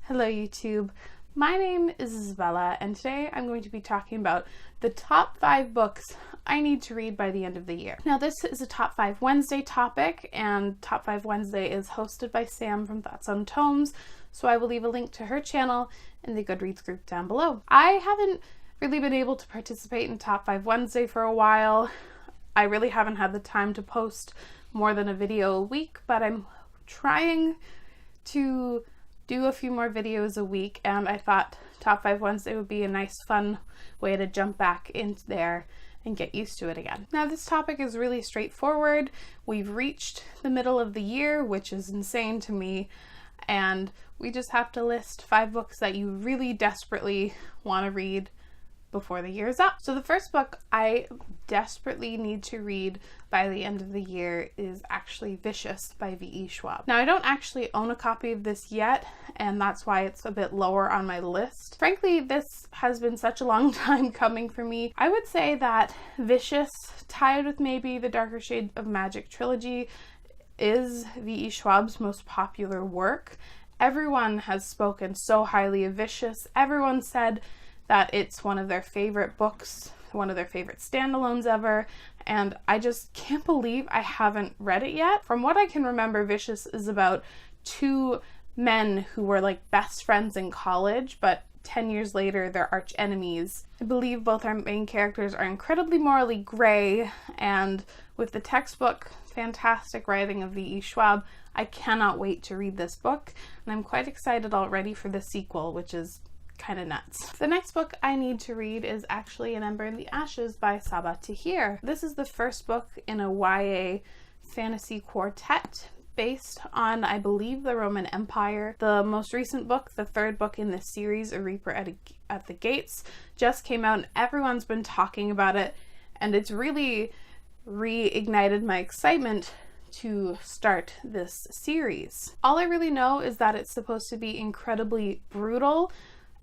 Hello YouTube, my name is Isabella and today I'm going to be talking about the top 5 books I need to read by the end of the year. Now this is a Top 5 Wednesday topic and Top 5 Wednesday is hosted by Sam from Thoughts on Tomes, so I will leave a link to her channel in the Goodreads group down below. I haven't really been able to participate in Top 5 Wednesday for a while. I really haven't had the time to post more than a video a week, but I'm trying to do a few more videos a week, and I thought Top 5 Wednesday would be a nice fun way to jump back into there and get used to it again. Now this topic is really straightforward. We've reached the middle of the year, which is insane to me, and we just have to list 5 books that you really desperately want to read before the year's up. So the first book I desperately need to read by the end of the year is actually Vicious by V.E. Schwab. Now I don't actually own a copy of this yet, and that's why it's a bit lower on my list. Frankly, this has been such a long time coming for me. I would say that Vicious, tied with maybe the Darker Shade of Magic trilogy, is V.E. Schwab's most popular work. Everyone has spoken so highly of Vicious. Everyone said that it's one of their favorite books, one of their favorite standalones ever, and I just can't believe I haven't read it yet. From what I can remember, Vicious is about 2 men who were like best friends in college, but 10 years later they're arch enemies. I believe both our main characters are incredibly morally gray, and with the textbook fantastic writing of V.E. Schwab, I cannot wait to read this book, and I'm quite excited already for the sequel, which is kind of nuts. The next book I need to read is actually An Ember in the Ashes by Sabaa Tahir. This is the first book in a YA fantasy quartet based on, I believe, the Roman Empire. The most recent book, the 3rd book in this series, A Reaper at the Gates, just came out and everyone's been talking about it, and it's really reignited my excitement to start this series. All I really know is that it's supposed to be incredibly brutal,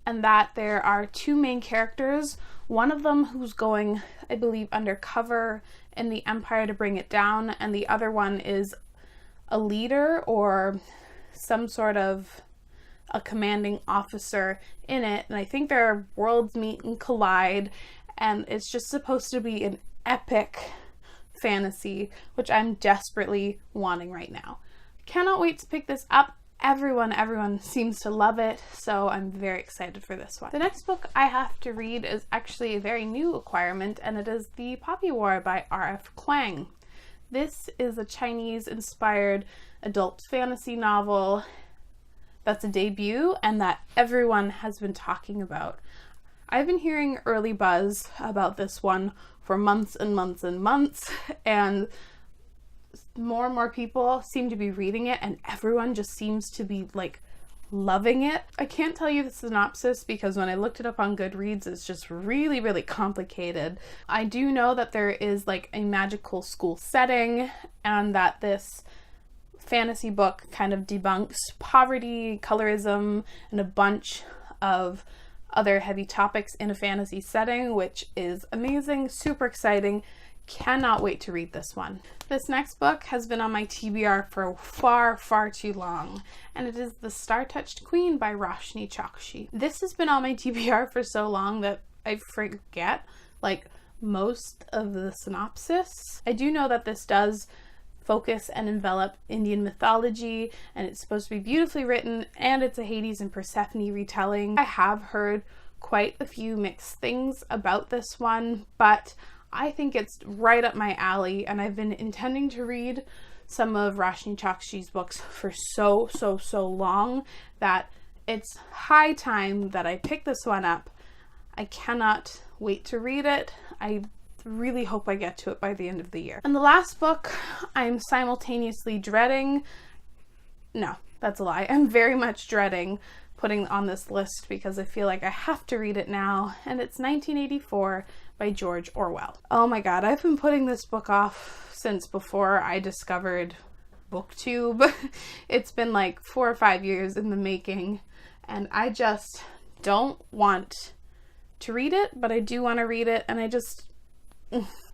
and that there are 2 main characters, one of them who's going, I believe, undercover in the Empire to bring it down, and the other one is a leader or some sort of a commanding officer in it, and I think their worlds meet and collide, and it's just supposed to be an epic fantasy, which I'm desperately wanting right now. Cannot wait to pick this up. Everyone seems to love it, so I'm very excited for this one. The next book I have to read is actually a very new acquirement, and it is The Poppy War by R.F. Kuang. This is a Chinese-inspired adult fantasy novel that's a debut and that everyone has been talking about. I've been hearing early buzz about this one for months and months and months, and more people seem to be reading it, and everyone just seems to be like loving it. I can't tell you the synopsis because when I looked it up on Goodreads, it's just really complicated. I do know that there is like a magical school setting, and that this fantasy book kind of debunks poverty, colorism, and a bunch of other heavy topics in a fantasy setting, which is amazing, super exciting. Cannot wait to read this one. This next book has been on my TBR for far too long, and it is The Star-Touched Queen by Roshni Chokshi. This has been on my TBR for so long that I forget like most of the synopsis. I do know that this does focus and envelop Indian mythology, and it's supposed to be beautifully written, and it's a Hades and Persephone retelling. I have heard quite a few mixed things about this one, but I think it's right up my alley, and I've been intending to read some of Roshni Chokshi's books for so long that it's high time that I pick this one up. I cannot wait to read it. I really hope I get to it by the end of the year. And the last book I'm simultaneously dreading, no, that's a lie. I'm very much dreading putting on this list because I feel like I have to read it now, and it's 1984 by George Orwell. Oh my god, I've been putting this book off since before I discovered BookTube. It's been like 4 or 5 years in the making, and I just don't want to read it, but I do want to read it, and I just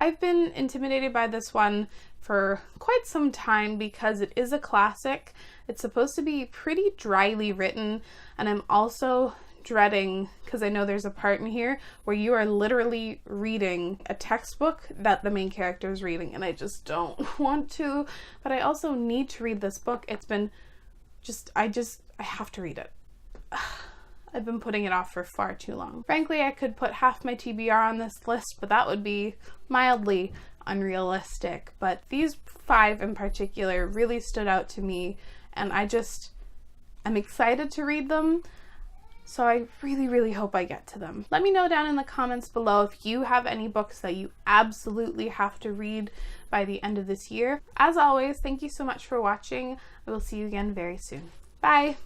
I've been intimidated by this one for quite some time because it is a classic. It's supposed to be pretty dryly written, and I'm also dreading, because I know there's a part in here where you are literally reading a textbook that the main character is reading, and I just don't want to, but I also need to read this book. It's been I have to read it. I've been putting it off for far too long. Frankly, I could put half my TBR on this list, but that would be mildly unrealistic. But these 5 in particular really stood out to me, and I'm excited to read them. So I really, really hope I get to them. Let me know down in the comments below if you have any books that you absolutely have to read by the end of this year. As always, thank you so much for watching. I will see you again very soon. Bye!